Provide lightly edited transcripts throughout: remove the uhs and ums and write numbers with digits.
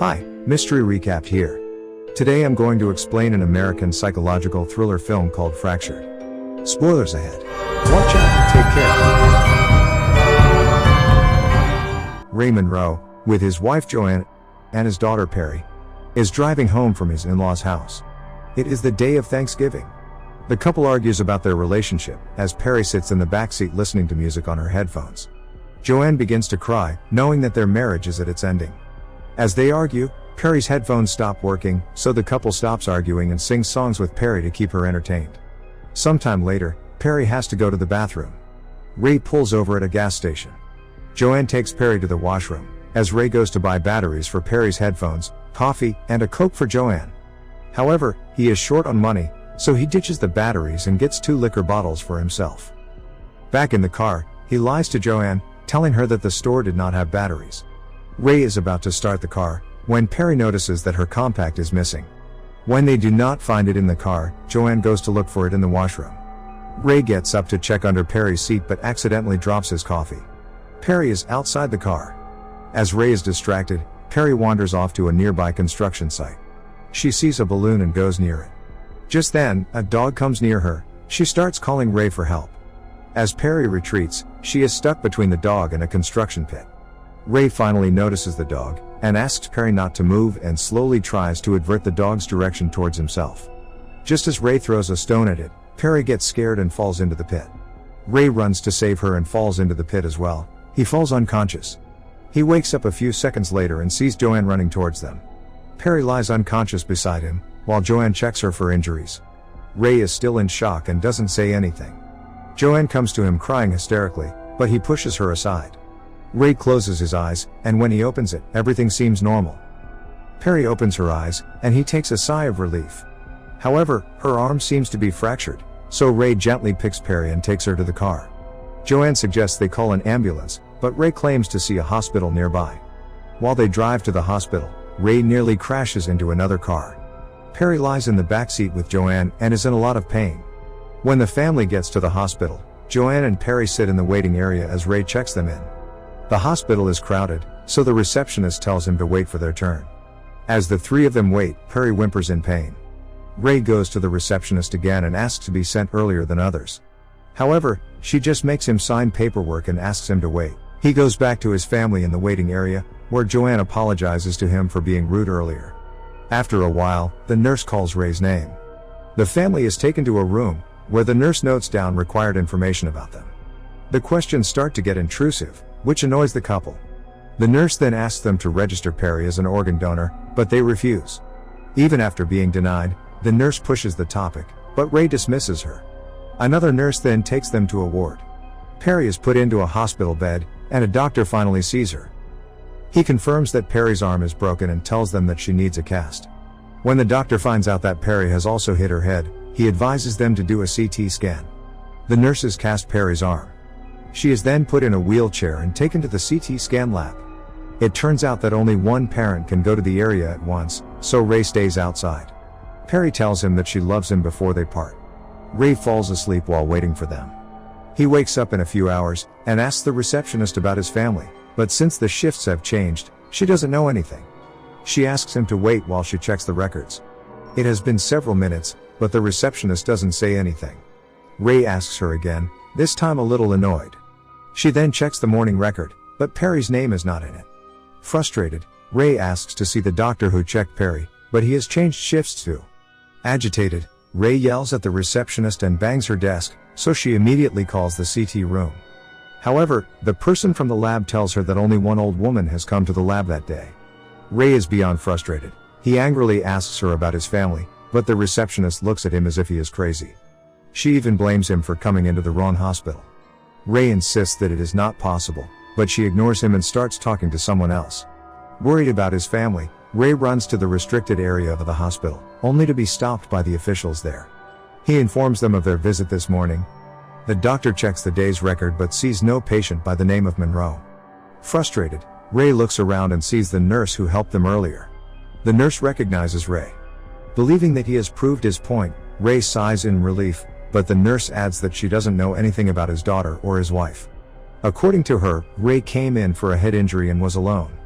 Hi, Mystery Recap here. Today I'm going to explain an American psychological thriller film called Fractured. Spoilers ahead. Watch out and take care. Ray Monroe, with his wife Joanne and his daughter Perry, is driving home from his in-laws' house. It is the day of Thanksgiving. The couple argues about their relationship as Perry sits in the backseat listening to music on her headphones. Joanne begins to cry, knowing that their marriage is at its ending. As they argue, Perry's headphones stop working, so the couple stops arguing and sings songs with Perry to keep her entertained. Sometime later, Perry has to go to the bathroom. Ray pulls over at a gas station. Joanne takes Perry to the washroom, as Ray goes to buy batteries for Perry's headphones, coffee, and a Coke for Joanne. However, he is short on money, so he ditches the batteries and gets 2 liquor bottles for himself. Back in the car, he lies to Joanne, telling her that the store did not have batteries. Ray is about to start the car, when Perry notices that her compact is missing. When they do not find it in the car, Joanne goes to look for it in the washroom. Ray gets up to check under Perry's seat but accidentally drops his coffee. Perry is outside the car. As Ray is distracted, Perry wanders off to a nearby construction site. She sees a balloon and goes near it. Just then, a dog comes near her. She starts calling Ray for help. As Perry retreats, she is stuck between the dog and a construction pit. Ray finally notices the dog, and asks Perry not to move and slowly tries to avert the dog's direction towards himself. Just as Ray throws a stone at it, Perry gets scared and falls into the pit. Ray runs to save her and falls into the pit as well. He falls unconscious. He wakes up a few seconds later and sees Joanne running towards them. Perry lies unconscious beside him, while Joanne checks her for injuries. Ray is still in shock and doesn't say anything. Joanne comes to him crying hysterically, but he pushes her aside. Ray closes his eyes, and when he opens it, everything seems normal. Perry opens her eyes, and he takes a sigh of relief. However, her arm seems to be fractured, so Ray gently picks Perry and takes her to the car. Joanne suggests they call an ambulance, but Ray claims to see a hospital nearby. While they drive to the hospital, Ray nearly crashes into another car. Perry lies in the backseat with Joanne and is in a lot of pain. When the family gets to the hospital, Joanne and Perry sit in the waiting area as Ray checks them in. The hospital is crowded, so the receptionist tells him to wait for their turn. As the three of them wait, Perry whimpers in pain. Ray goes to the receptionist again and asks to be sent earlier than others. However, she just makes him sign paperwork and asks him to wait. He goes back to his family in the waiting area, where Joanne apologizes to him for being rude earlier. After a while, the nurse calls Ray's name. The family is taken to a room, where the nurse notes down required information about them. The questions start to get intrusive, which annoys the couple. The nurse then asks them to register Perry as an organ donor, but they refuse. Even after being denied, the nurse pushes the topic, but Ray dismisses her. Another nurse then takes them to a ward. Perry is put into a hospital bed, and a doctor finally sees her. He confirms that Perry's arm is broken and tells them that she needs a cast. When the doctor finds out that Perry has also hit her head, he advises them to do a CT scan. The nurses cast Perry's arm. She is then put in a wheelchair and taken to the CT scan lab. It turns out that only one parent can go to the area at once, so Ray stays outside. Perry tells him that she loves him before they part. Ray falls asleep while waiting for them. He wakes up in a few hours, and asks the receptionist about his family, but since the shifts have changed, she doesn't know anything. She asks him to wait while she checks the records. It has been several minutes, but the receptionist doesn't say anything. Ray asks her again, this time a little annoyed. She then checks the morning record, but Perry's name is not in it. Frustrated, Ray asks to see the doctor who checked Perry, but he has changed shifts too. Agitated, Ray yells at the receptionist and bangs her desk, so she immediately calls the CT room. However, the person from the lab tells her that only one old woman has come to the lab that day. Ray is beyond frustrated. He angrily asks her about his family, but the receptionist looks at him as if he is crazy. She even blames him for coming into the wrong hospital. Ray insists that it is not possible, but she ignores him and starts talking to someone else. Worried about his family, Ray runs to the restricted area of the hospital, only to be stopped by the officials there. He informs them of their visit this morning. The doctor checks the day's record but sees no patient by the name of Monroe. Frustrated, Ray looks around and sees the nurse who helped them earlier. The nurse recognizes Ray. Believing that he has proved his point, Ray sighs in relief, but the nurse adds that she doesn't know anything about his daughter or his wife. According to her, Ray came in for a head injury and was alone.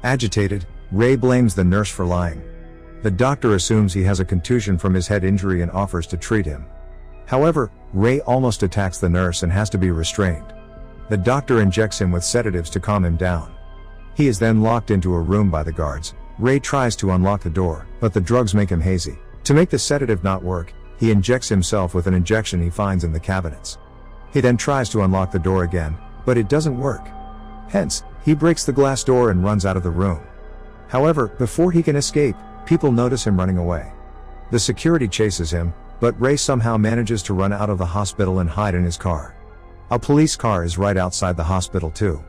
Agitated, Ray blames the nurse for lying. The doctor assumes he has a contusion from his head injury and offers to treat him. However, Ray almost attacks the nurse and has to be restrained. The doctor injects him with sedatives to calm him down. He is then locked into a room by the guards. Ray tries to unlock the door, but the drugs make him hazy. To make the sedative not work, he injects himself with an injection he finds in the cabinets. He then tries to unlock the door again, but it doesn't work. Hence, he breaks the glass door and runs out of the room. However, before he can escape, people notice him running away. The security chases him, but Ray somehow manages to run out of the hospital and hide in his car. A police car is right outside the hospital too.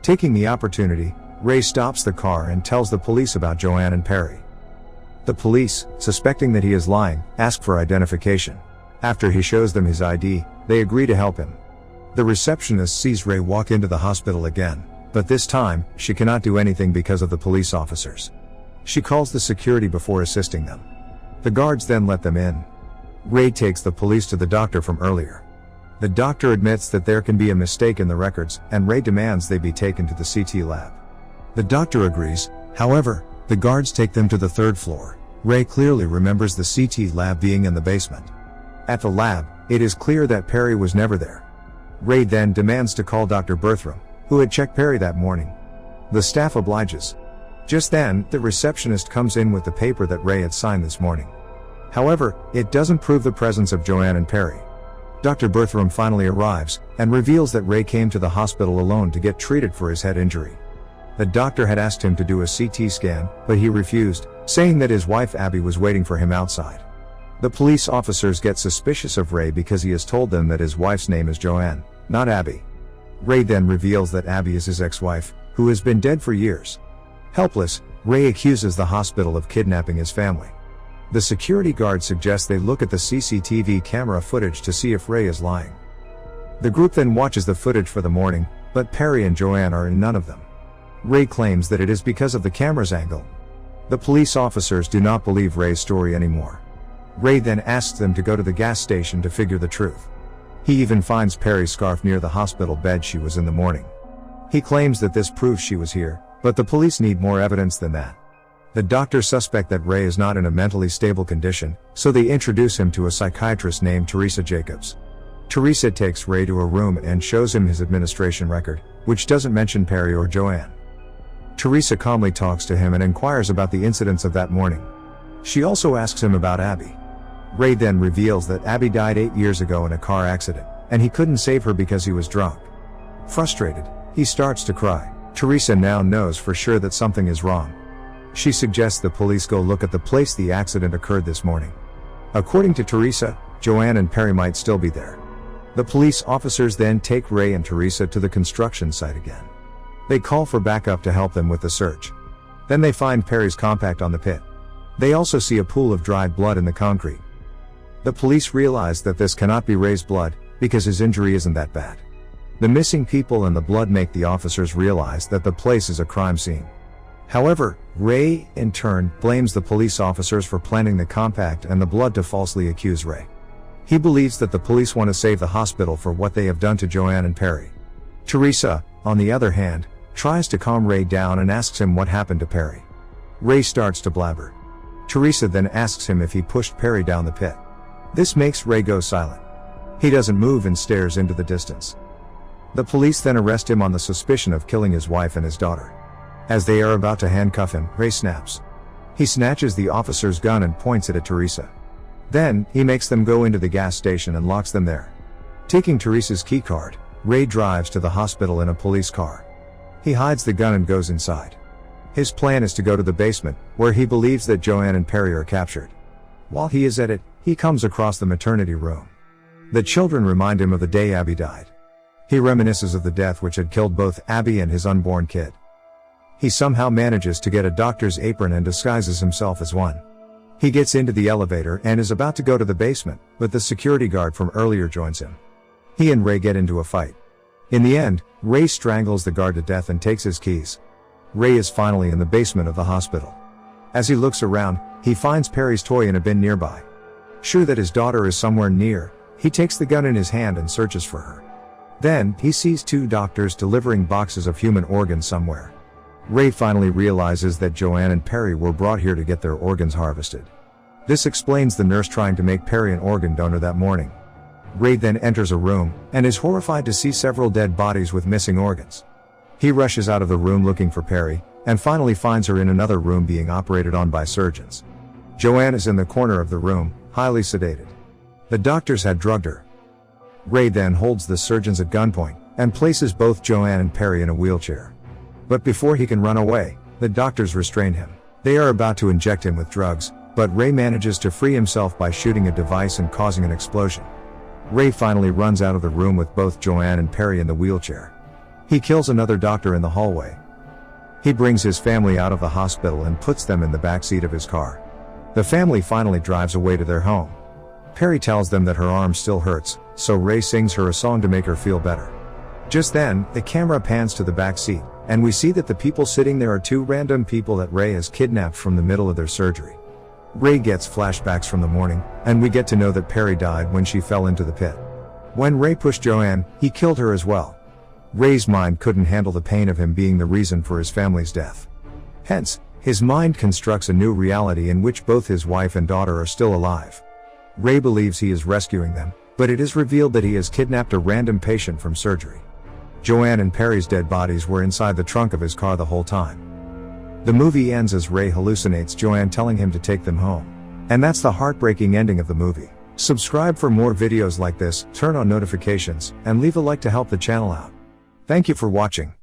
Taking the opportunity, Ray stops the car and tells the police about Joanne and Perry. The police, suspecting that he is lying, ask for identification. After he shows them his ID, they agree to help him. The receptionist sees Ray walk into the hospital again, but this time, she cannot do anything because of the police officers. She calls the security before assisting them. The guards then let them in. Ray takes the police to the doctor from earlier. The doctor admits that there can be a mistake in the records, and Ray demands they be taken to the CT lab. The doctor agrees. However, the guards take them to the third floor. Ray clearly remembers the CT lab being in the basement. At the lab, it is clear that Perry was never there. Ray then demands to call Dr. Bertram, who had checked Perry that morning. The staff obliges. Just then, the receptionist comes in with the paper that Ray had signed this morning. However, it doesn't prove the presence of Joanne and Perry. Dr. Bertram finally arrives, and reveals that Ray came to the hospital alone to get treated for his head injury. The doctor had asked him to do a CT scan, but he refused, saying that his wife Abby was waiting for him outside. The police officers get suspicious of Ray because he has told them that his wife's name is Joanne, not Abby. Ray then reveals that Abby is his ex-wife, who has been dead for years. Helpless, Ray accuses the hospital of kidnapping his family. The security guard suggests they look at the CCTV camera footage to see if Ray is lying. The group then watches the footage for the morning, but Perry and Joanne are in none of them. Ray claims that it is because of the camera's angle. The police officers do not believe Ray's story anymore. Ray then asks them to go to the gas station to figure the truth. He even finds Perry's scarf near the hospital bed she was in the morning. He claims that this proves she was here, but the police need more evidence than that. The doctors suspect that Ray is not in a mentally stable condition, so they introduce him to a psychiatrist named Teresa Jacobs. Teresa takes Ray to a room and shows him his administration record, which doesn't mention Perry or Joanne. Teresa calmly talks to him and inquires about the incidents of that morning. She also asks him about Abby. Ray then reveals that Abby died 8 years ago in a car accident, and he couldn't save her because he was drunk. Frustrated, he starts to cry. Teresa now knows for sure that something is wrong. She suggests the police go look at the place the accident occurred this morning. According to Teresa, Joanne and Perry might still be there. The police officers then take Ray and Teresa to the construction site again. They call for backup to help them with the search. Then they find Perry's compact on the pit. They also see a pool of dried blood in the concrete. The police realize that this cannot be Ray's blood, because his injury isn't that bad. The missing people and the blood make the officers realize that the place is a crime scene. However, Ray, in turn, blames the police officers for planting the compact and the blood to falsely accuse Ray. He believes that the police want to save the hospital for what they have done to Joanne and Perry. Teresa, on the other hand, tries to calm Ray down and asks him what happened to Perry. Ray starts to blabber. Teresa then asks him if he pushed Perry down the pit. This makes Ray go silent. He doesn't move and stares into the distance. The police then arrest him on the suspicion of killing his wife and his daughter. As they are about to handcuff him, Ray snaps. He snatches the officer's gun and points it at Teresa. Then, he makes them go into the gas station and locks them there. Taking Teresa's keycard, Ray drives to the hospital in a police car. He hides the gun and goes inside. His plan is to go to the basement, where he believes that Joanne and Perry are captured. While he is at it, he comes across the maternity room. The children remind him of the day Abby died. He reminisces of the death which had killed both Abby and his unborn kid. He somehow manages to get a doctor's apron and disguises himself as one. He gets into the elevator and is about to go to the basement, but the security guard from earlier joins him. He and Ray get into a fight. In the end, Ray strangles the guard to death and takes his keys. Ray is finally in the basement of the hospital. As he looks around, he finds Perry's toy in a bin nearby. Sure that his daughter is somewhere near, he takes the gun in his hand and searches for her. Then, he sees two doctors delivering boxes of human organs somewhere. Ray finally realizes that Joanne and Perry were brought here to get their organs harvested. This explains the nurse trying to make Perry an organ donor that morning. Ray then enters a room, and is horrified to see several dead bodies with missing organs. He rushes out of the room looking for Perry, and finally finds her in another room being operated on by surgeons. Joanne is in the corner of the room, highly sedated. The doctors had drugged her. Ray then holds the surgeons at gunpoint, and places both Joanne and Perry in a wheelchair. But before he can run away, the doctors restrain him. They are about to inject him with drugs, but Ray manages to free himself by shooting a device and causing an explosion. Ray finally runs out of the room with both Joanne and Perry in the wheelchair. He kills another doctor in the hallway. He brings his family out of the hospital and puts them in the back seat of his car. The family finally drives away to their home. Perry tells them that her arm still hurts, so Ray sings her a song to make her feel better. Just then, the camera pans to the back seat, and we see that the people sitting there are two random people that Ray has kidnapped from the middle of their surgery. Ray gets flashbacks from the morning, and we get to know that Perry died when she fell into the pit. When Ray pushed Joanne, he killed her as well. Ray's mind couldn't handle the pain of him being the reason for his family's death. Hence, his mind constructs a new reality in which both his wife and daughter are still alive. Ray believes he is rescuing them, but it is revealed that he has kidnapped a random patient from surgery. Joanne and Perry's dead bodies were inside the trunk of his car the whole time. The movie ends as Ray hallucinates Joanne telling him to take them home. And that's the heartbreaking ending of the movie. Subscribe for more videos like this, turn on notifications, and leave a like to help the channel out. Thank you for watching.